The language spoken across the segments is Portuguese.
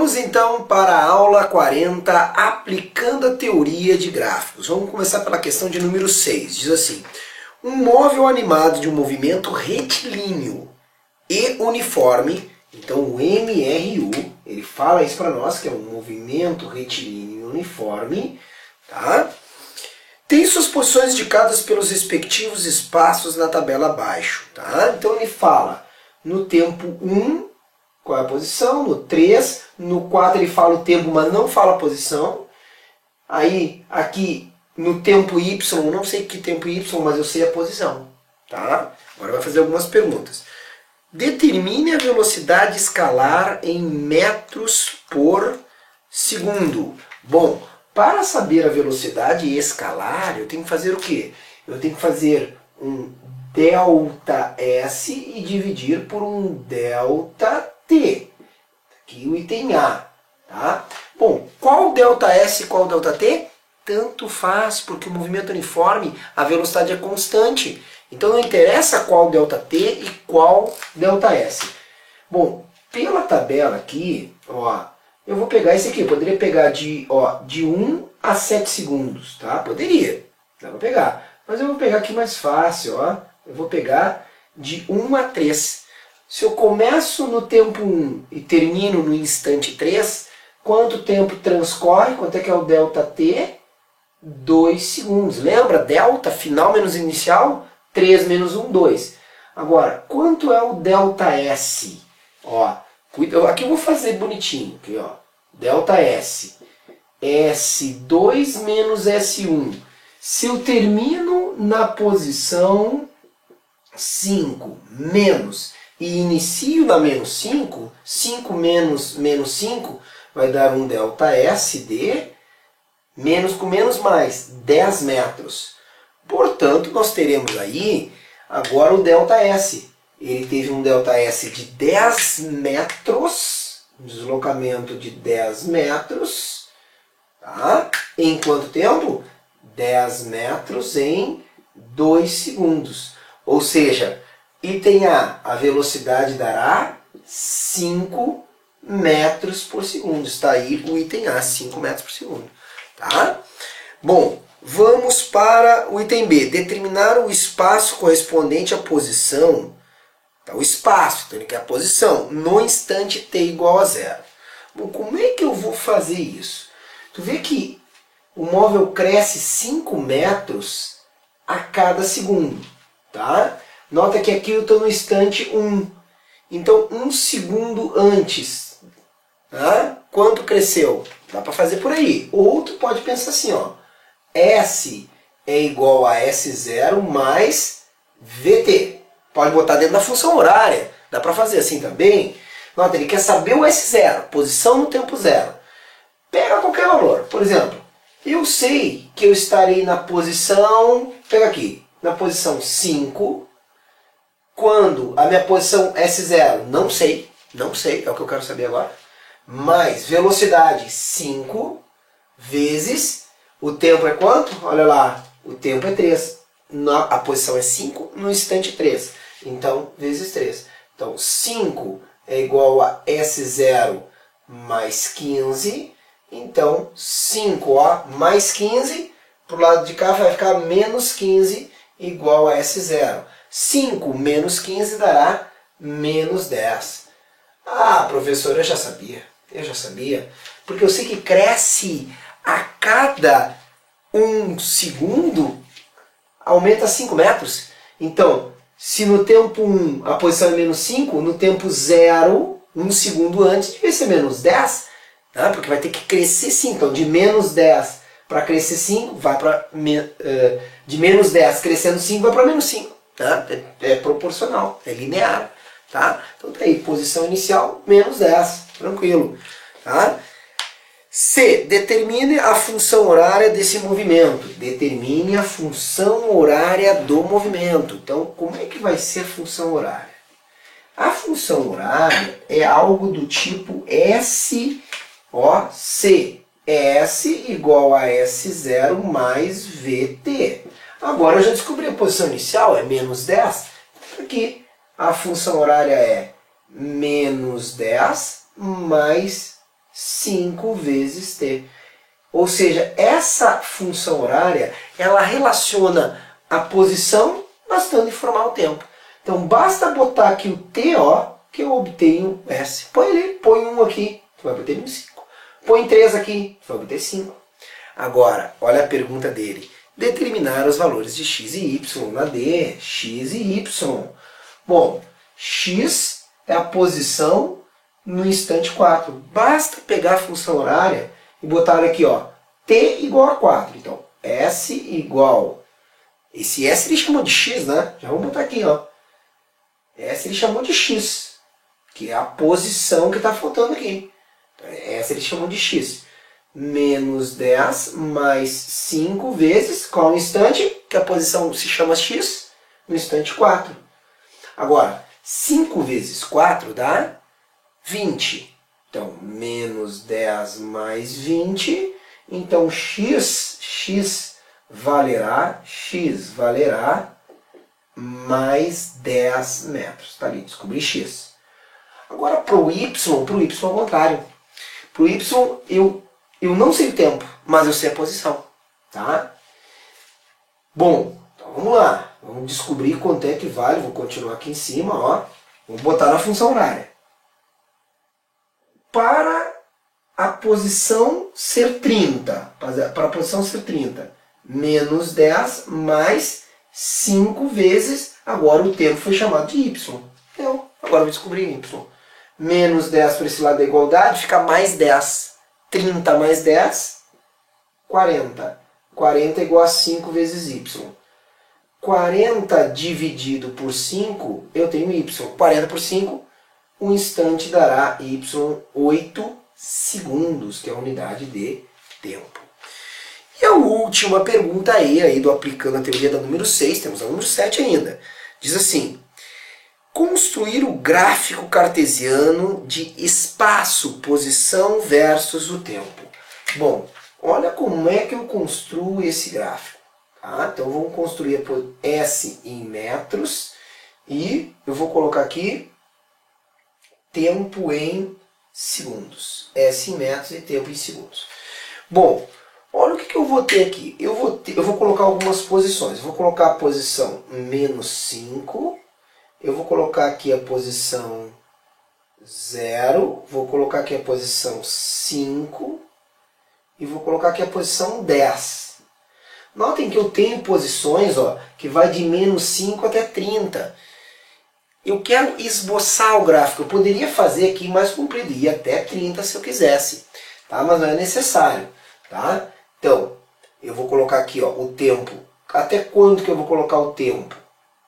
Vamos então para a aula 40, aplicando a teoria de gráficos. Vamos começar pela questão de número 6. Diz assim: um móvel animado de um movimento retilíneo e uniforme, então o MRU, ele fala isso para nós, que é um movimento retilíneo e uniforme, tá? Tem suas posições indicadas pelos respectivos espaços na tabela abaixo, tá? Então ele fala no tempo 1, qual é a posição, no 3, no 4 ele fala o tempo, mas não fala a posição. Aí, aqui, no tempo y, não sei que tempo y, mas eu sei a posição. Tá? Agora vai fazer algumas perguntas. Determine a velocidade escalar em metros por segundo. Bom, para saber a velocidade escalar, eu tenho que fazer o quê? Eu tenho que fazer um ΔS e dividir por um ΔT. Aqui o item A. Tá? Bom, qual ΔS e qual ΔT? Tanto faz, porque o movimento uniforme, a velocidade é constante. Então não interessa qual ΔT e qual ΔS. Bom, pela tabela aqui, ó, eu vou pegar esse aqui. Eu poderia pegar de 1 a 7 segundos. Tá? Poderia. Dá para pegar. Mas eu vou pegar aqui mais fácil. Ó. Eu vou pegar de 1 a 3. Se eu começo no tempo 1 e termino no instante 3, quanto tempo transcorre? Quanto é que é o ΔT? 2 segundos. Lembra? Delta, final menos inicial, 3 menos 1, 2. Agora, quanto é o ΔS? Ó, aqui eu vou fazer bonitinho. Aqui, ó. ΔS. S2 menos S1. Se eu termino na posição 5 menos e inicio na menos 5, 5 menos 5 vai dar um ΔS de menos com menos mais, 10 metros. Portanto, nós teremos aí agora o ΔS. Ele teve um ΔS de 10 metros, um deslocamento de 10 metros. Tá? Em quanto tempo? 10 metros em 2 segundos. Ou seja, item A velocidade dará 5 metros por segundo. Está aí o item A, 5 metros por segundo. Tá? Bom, vamos para o item B. Determinar o espaço correspondente à posição. Tá, o espaço, então ele quer a posição, no instante t igual a 0. Bom, como é que eu vou fazer isso? Tu vê que o móvel cresce 5 metros a cada segundo. Tá? Nota que aqui eu estou no instante 1. Então, 1 segundo antes. Tá? Quanto cresceu? Dá para fazer por aí. Ou tu pode pensar assim, ó. S é igual a S0 mais VT. Pode botar dentro da função horária. Dá para fazer assim também. Nota, ele quer saber o S0, posição no tempo 0. Pega qualquer valor. Por exemplo, eu sei que eu estarei na posição... Pega aqui. Na posição 5, quando a minha posição S0, não sei, é o que eu quero saber agora, mais velocidade 5 vezes, o tempo é quanto? Olha lá, o tempo é 3, a posição é 5 no instante 3, então vezes 3. Então 5 é igual a S0 mais 15, então 5 mais 15, para o lado de cá vai ficar menos 15, igual a S0. 5 menos 15 dará menos 10. Ah, professor, eu já sabia. Porque eu sei que cresce a cada 1 segundo, aumenta 5 metros. Então, se no tempo 1 a posição é menos 5, no tempo 0, 1 segundo antes, devia ser menos 10, né? Porque vai ter que crescer 5. Então, de menos 10 para crescer 5, vai para de menos 10 crescendo 5, vai para menos 5. Tá? É proporcional, é linear. Tá? Então tá aí, posição inicial, menos 10. Tranquilo. Tá? C. Determine a função horária desse movimento. Determine a função horária do movimento. Então, como é que vai ser a função horária? A função horária é algo do tipo SOC. S igual a S0 mais VT. Agora eu já descobri a posição inicial, é menos 10. Aqui a função horária é menos 10 mais 5 vezes t. Ou seja, essa função horária, ela relaciona a posição bastando informar o tempo. Então basta botar aqui o t, ó, que eu obtenho s. Põe ali, põe 1 aqui, tu vai obter 5. Põe 3 aqui, tu vai obter 5. Agora, olha a pergunta dele. Determinar os valores de x e y na D, x e y. Bom, x é a posição no instante 4. Basta pegar a função horária e botar aqui, ó, t igual a 4. Então, s igual... Esse s ele chamou de x, né? Já vamos botar aqui, ó. S ele chamou de x, que é a posição que está faltando aqui. Então, S ele chamou de x. Menos 10 mais 5 vezes, qual instante? Que a posição se chama x? No instante 4. Agora, 5 vezes 4 dá 20. Então, menos 10 mais 20. Então, x valerá mais 10 metros. Está ali, descobri x. Agora, para o y ao contrário. Para o y, eu não sei o tempo, mas eu sei a posição. Tá? Bom, então vamos lá. Vamos descobrir quanto é que vale. Vou continuar aqui em cima. Ó. Vou botar na função horária. Para a posição ser 30, para a posição ser 30, menos 10 mais 5 vezes, agora o tempo foi chamado de y. Então, agora eu vou descobrir y. Menos 10 para esse lado da igualdade, fica mais 10. 30 mais 10, 40. 40 é igual a 5 vezes y. 40 dividido por 5, eu tenho y. 40 por 5, um instante dará y 8 segundos, que é a unidade de tempo. E a última pergunta aí do aplicando a teoria da número 6, temos a número 7 ainda. Diz assim: construir o gráfico cartesiano de espaço, posição versus o tempo. Bom, olha como é que eu construo esse gráfico. Tá? Então vamos construir S em metros e eu vou colocar aqui tempo em segundos. S em metros e tempo em segundos. Bom, olha o que eu vou ter aqui. Eu vou colocar algumas posições. Eu vou colocar a posição menos 5. Eu vou colocar aqui a posição 0. Vou colocar aqui a posição 5. E vou colocar aqui a posição 10. Notem que eu tenho posições, ó, que vai de menos 5 até 30. Eu quero esboçar o gráfico. Eu poderia fazer aqui mais comprido, ir até 30 se eu quisesse, tá? Mas não é necessário. Tá? Então, eu vou colocar aqui, ó, o tempo. Até quando que eu vou colocar o tempo?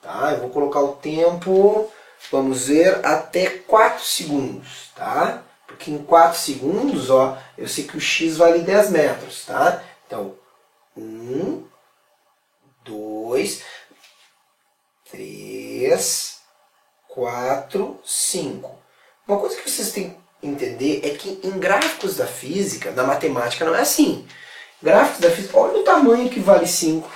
Tá? Eu vou colocar o tempo, vamos ver, até 4 segundos. Tá? Porque em 4 segundos, ó, eu sei que o x vale 10 metros. Tá? Então, 1, 2, 3, 4, 5. Uma coisa que vocês têm que entender é que em gráficos da física, na matemática, não é assim. Gráficos da física, olha o tamanho que vale 5.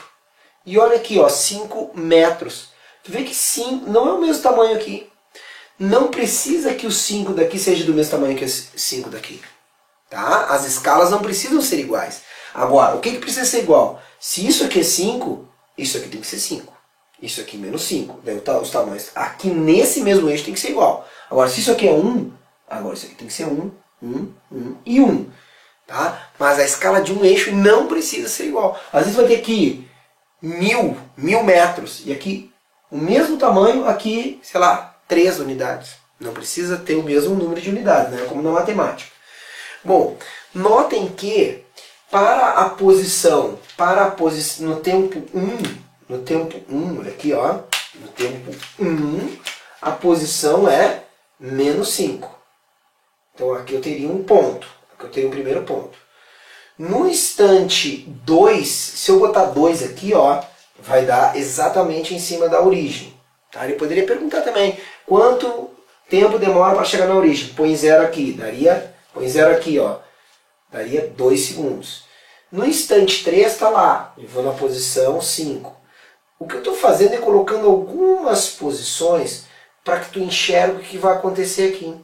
E olha aqui, ó, 5 metros. Tu vê que 5 não é o mesmo tamanho aqui. Não precisa que o 5 daqui seja do mesmo tamanho que o 5 daqui. Tá? As escalas não precisam ser iguais. Agora, o que precisa ser igual? Se isso aqui é 5, isso aqui tem que ser 5. Isso aqui menos 5. Daí os tamanhos aqui nesse mesmo eixo tem que ser igual. Agora, se isso aqui é 1, agora isso aqui tem que ser 1, 1, 1 e 1. Tá? Mas a escala de um eixo não precisa ser igual. Às vezes vai ter aqui 1000 metros. E aqui o mesmo tamanho, aqui, sei lá, 3 unidades. Não precisa ter o mesmo número de unidades, né? Como na matemática. Bom, notem que para a posição no tempo 1, olha aqui, ó, no tempo 1, a posição é menos 5. Então aqui eu teria um ponto, aqui eu teria um primeiro ponto. No instante 2, se eu botar 2 aqui, ó, vai dar exatamente em cima da origem. Tá? Ele poderia perguntar também, quanto tempo demora para chegar na origem? Põe 0 aqui, põe 0 aqui, ó, daria 2 segundos. No instante 3 está lá, eu vou na posição 5. O que eu estou fazendo é colocando algumas posições para que tu enxergue o que vai acontecer aqui.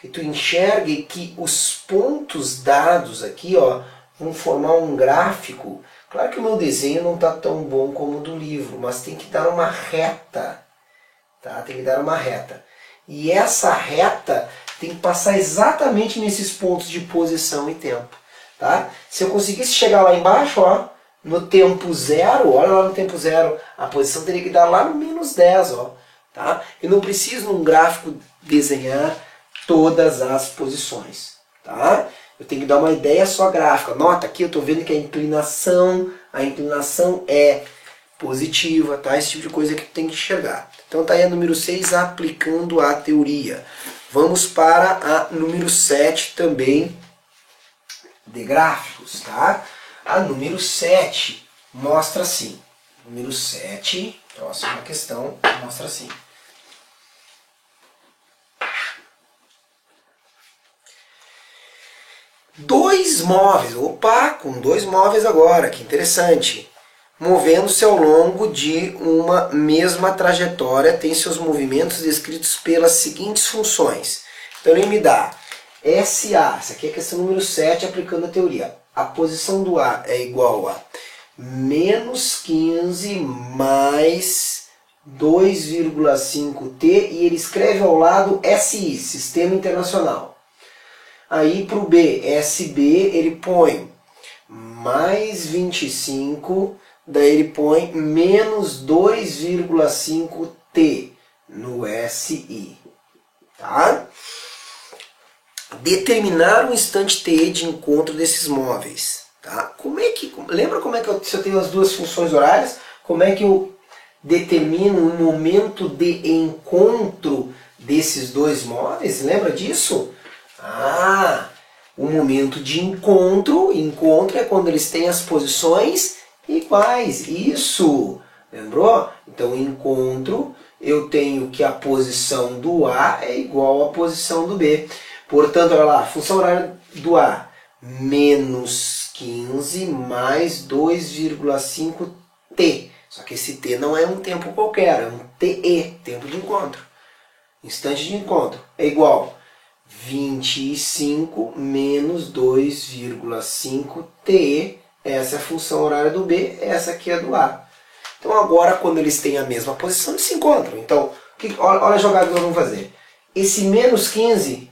que tu enxergue que os pontos dados aqui, ó, vão formar um gráfico. Claro que o meu desenho não está tão bom como o do livro, mas tem que dar uma reta. Tá? Tem que dar uma reta. E essa reta tem que passar exatamente nesses pontos de posição e tempo. Tá? Se eu conseguisse chegar lá embaixo, ó, no tempo zero, olha lá no tempo zero, a posição teria que dar lá no menos 10. Ó, tá? Eu não preciso num gráfico desenhar todas as posições. Tá? Eu tenho que dar uma ideia só gráfica. Nota aqui, eu estou vendo que a inclinação é positiva, tá? Esse tipo de coisa que tu tem que enxergar. Então tá aí a número 6, aplicando a teoria. Vamos para a número 7 também, de gráficos, tá? A número 7 mostra assim. Número 7, próxima questão, mostra assim. Dois móveis, opa, com dois móveis agora, que interessante. Movendo-se ao longo de uma mesma trajetória, tem seus movimentos descritos pelas seguintes funções. Então ele me dá SA, essa aqui é a questão número 7, aplicando a teoria. A posição do A é igual a menos 15 mais 2,5T, e ele escreve ao lado SI, Sistema Internacional. Aí para o B, SB, ele põe mais 25, daí ele põe menos 2,5T no SI. Tá? Determinar o instante T de encontro desses móveis. Tá? Lembra como é que se eu tenho as duas funções horárias, como é que eu determino o momento de encontro desses dois móveis? Lembra disso? O momento de encontro é quando eles têm as posições iguais. Isso! Lembrou? Então, encontro, eu tenho que a posição do A é igual à posição do B. Portanto, olha lá, função horária do A, menos 15 mais 2,5T. Só que esse T não é um tempo qualquer, é um TE, tempo de encontro. Instante de encontro é igual 25 menos 2,5TE. Essa é a função horária do B, essa aqui é do A. Então agora, quando eles têm a mesma posição, eles se encontram. Então, olha a jogada que nós vamos fazer. Esse menos 15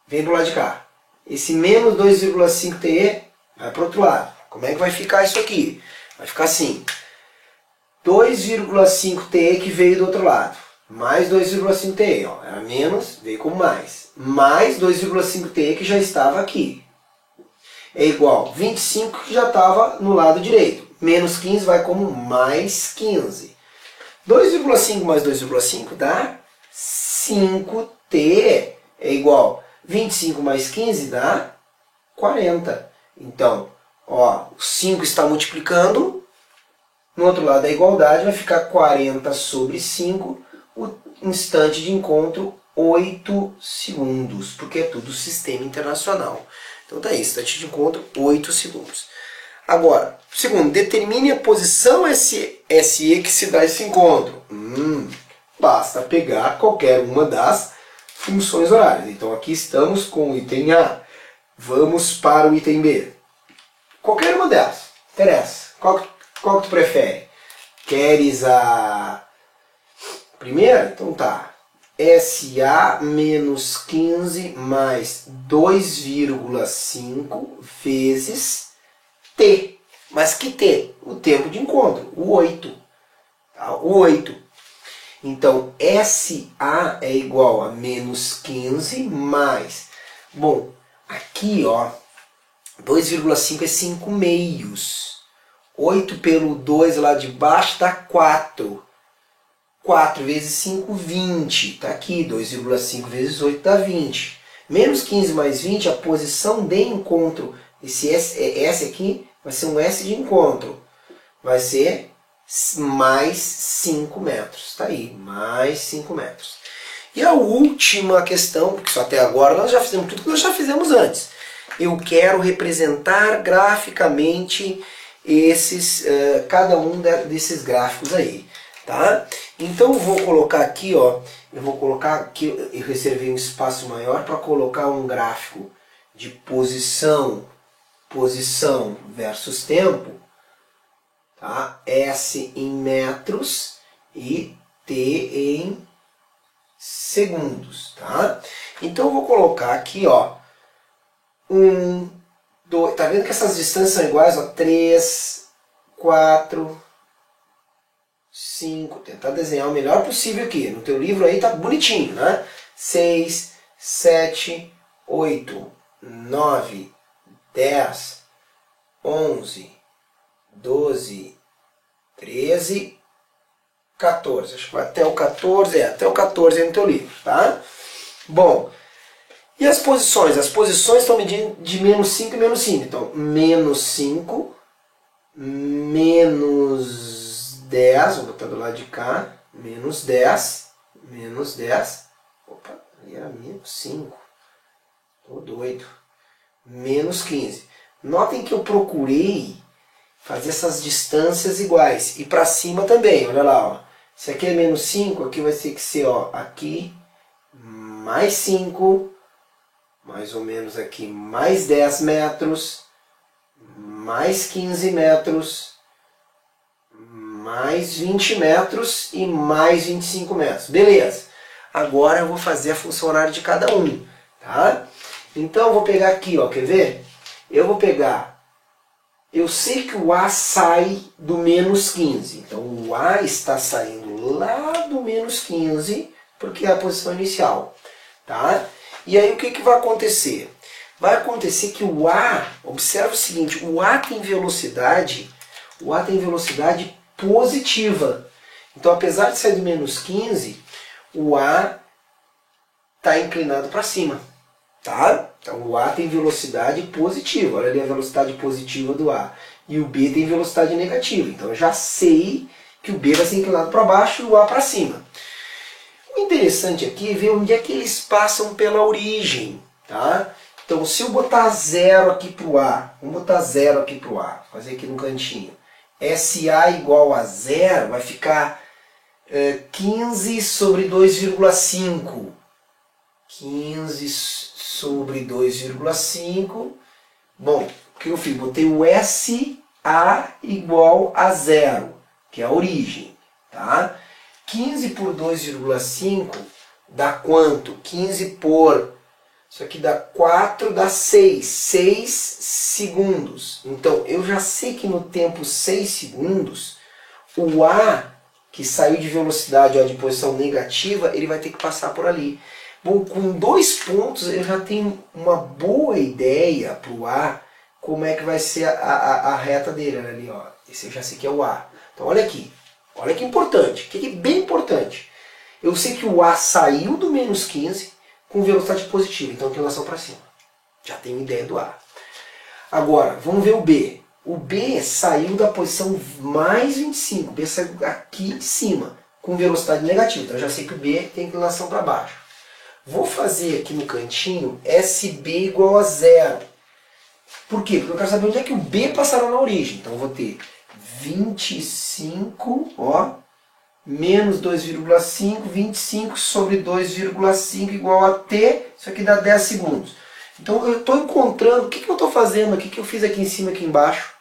vem do lado de cá. Esse menos 2,5TE vai para o outro lado. Como é que vai ficar isso aqui? Vai ficar assim. 2,5TE que veio do outro lado. Mais 2,5TE. Era menos, veio como mais. Mais 2,5TE que já estava aqui. É igual 25 que já estava no lado direito. Menos 15 vai como mais 15. 2,5 mais 2,5 dá 5T. É igual 25 mais 15 dá 40. Então, ó, o 5 está multiplicando. No outro lado da igualdade vai ficar 40 sobre 5. O instante de encontro, 8 segundos. Porque é tudo sistema internacional. Então tá aí, instante de encontro, 8 segundos. Agora, segundo, determine a posição SE que se dá esse encontro. Basta pegar qualquer uma das funções horárias. Então aqui estamos com o item A. Vamos para o item B. Qualquer uma delas, interessa. Qual que tu prefere? Queres a primeira? Então tá. SA menos 15 mais 2,5 vezes T. Mas que T? O tempo de encontro, o 8. Tá? O 8. Então, SA é igual a menos 15 mais... Bom, aqui, ó, 2,5 é 5 meios. 8 pelo 2 lá de baixo dá 4. 4 vezes 5, 20. Está aqui, 2,5 vezes 8 dá 20. Menos 15 mais 20, a posição de encontro. Esse S aqui vai ser um S de encontro. Vai ser mais 5 metros. Está aí, mais 5 metros. E a última questão, porque só até agora nós já fizemos tudo que nós já fizemos antes. Eu quero representar graficamente cada um desses gráficos aí. Tá? Então eu vou colocar aqui, ó, eu reservei um espaço maior para colocar um gráfico de posição versus tempo, tá? S em metros e T em segundos, tá? Então eu vou colocar aqui, ó, 1, 2, tá vendo que essas distâncias são iguais, ó, 3, 4, 5, tentar desenhar o melhor possível aqui. No teu livro aí tá bonitinho, né? 6, 7, 8, 9, 10, 11, 12, 13, 14. Acho que vai até o 14, até o 14 aí no teu livro, tá? Bom, e as posições? As posições estão medindo de menos 5 e menos 5. Então, menos 5, menos 10, vou botar do lado de cá, menos 10, menos 10, opa, ali era menos 5, tô doido, menos 15. Notem que eu procurei fazer essas distâncias iguais, e para cima também, olha lá, ó. Se aqui é menos 5, aqui vai ter que ser, ó, aqui, mais 5, mais ou menos aqui, mais 10 metros, mais 15 metros, mais 20 metros e mais 25 metros. Beleza. Agora eu vou fazer a função horária de cada um, tá? Então eu vou pegar aqui, ó, quer ver? Eu sei que o A sai do menos 15. Então o A está saindo lá do menos 15, porque é a posição inicial, tá? E aí o que vai acontecer? Vai acontecer que o A, observa o seguinte, o A tem velocidade positiva. Então, apesar de sair do menos 15, o A está inclinado para cima, tá? Então, o A tem velocidade positiva. Olha ali a velocidade positiva do A. E o B tem velocidade negativa. Então, eu já sei que o B vai ser inclinado para baixo e o A para cima. O interessante aqui é ver onde é que eles passam pela origem, tá? Então, se eu botar 0 aqui para o A, vamos botar 0 aqui para o A, fazer aqui no cantinho. SA igual a 0 vai ficar 15 sobre 2,5. 15 sobre 2,5. Bom, o que eu fiz? Botei o SA igual a 0, que é a origem, tá? 15 por 2,5 dá quanto? 15 por... Isso aqui dá 4, dá 6. 6 segundos. Então, eu já sei que no tempo 6 segundos, o A, que saiu de velocidade, ó, de posição negativa, ele vai ter que passar por ali. Bom, com 2 pontos, eu já tenho uma boa ideia para o A, como é que vai ser a reta dele. Olha ali, ó. Esse eu já sei que é o A. Então, olha aqui. Olha que importante. O que é bem importante? Eu sei que o A saiu do menos 15 com velocidade positiva, então inclinação para cima. Já tenho ideia do A. Agora, vamos ver o B. O B saiu da posição mais 25. O B saiu aqui de cima, com velocidade negativa. Então eu já sei que o B tem inclinação para baixo. Vou fazer aqui no cantinho SB igual a 0. Por quê? Porque eu quero saber onde é que o B passará na origem. Então eu vou ter 25, ó, menos 2,5, 25 sobre 2,5 igual a T, isso aqui dá 10 segundos. Então eu estou encontrando, o que eu estou fazendo aqui, que eu fiz aqui em cima e aqui embaixo?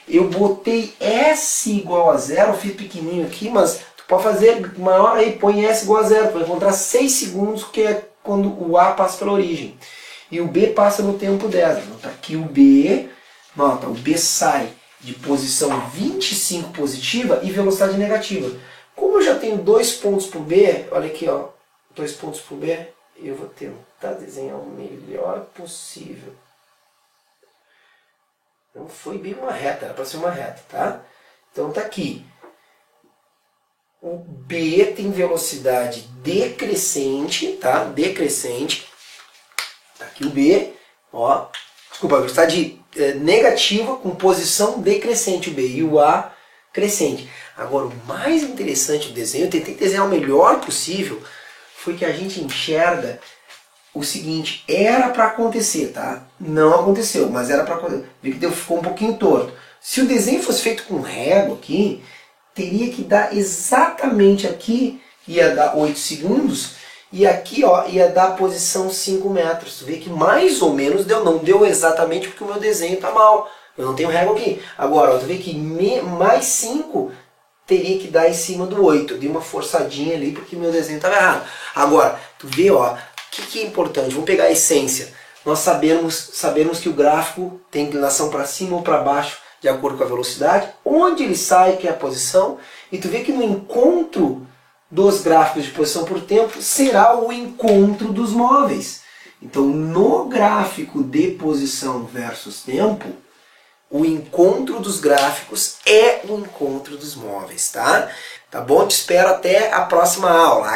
Eu botei S igual a 0, eu fiz pequenininho aqui, mas tu pode fazer maior aí, põe S igual a 0, tu vai encontrar 6 segundos, que é quando o A passa pela origem. E o B passa no tempo 10. Então tá aqui o B, nota, o B sai de posição 25 positiva e velocidade negativa. Como eu já tenho 2 pontos para o B, olha aqui, ó, 2 pontos para o B, eu vou tentar desenhar o melhor possível. Não foi bem uma reta, era para ser uma reta, tá? Então tá aqui. O B tem velocidade decrescente, tá? Decrescente. Tá aqui o B, ó. Desculpa, velocidade negativa com posição decrescente o B e o A crescente. Agora, o mais interessante do desenho, eu tentei desenhar o melhor possível, foi que a gente enxerga o seguinte, era para acontecer, tá? Não aconteceu, mas era para acontecer. Viu que ficou um pouquinho torto. Se o desenho fosse feito com régua aqui, teria que dar exatamente aqui, ia dar 8 segundos, e aqui ó, ia dar a posição 5 metros. Tu vê que mais ou menos deu, não deu exatamente porque o meu desenho está mal. Eu não tenho régua aqui. Agora, ó, tu vê que mais 5 teria que dar em cima do 8. Eu dei uma forçadinha ali porque meu desenho estava errado. Agora, tu vê, ó, o que é importante? Vamos pegar a essência. Nós sabemos que o gráfico tem inclinação para cima ou para baixo, de acordo com a velocidade. Onde ele sai, que é a posição. E tu vê que no encontro dos gráficos de posição por tempo será o encontro dos móveis. Então, no gráfico de posição versus tempo, o encontro dos gráficos é o encontro dos móveis, tá? Tá bom? Te espero até a próxima aula.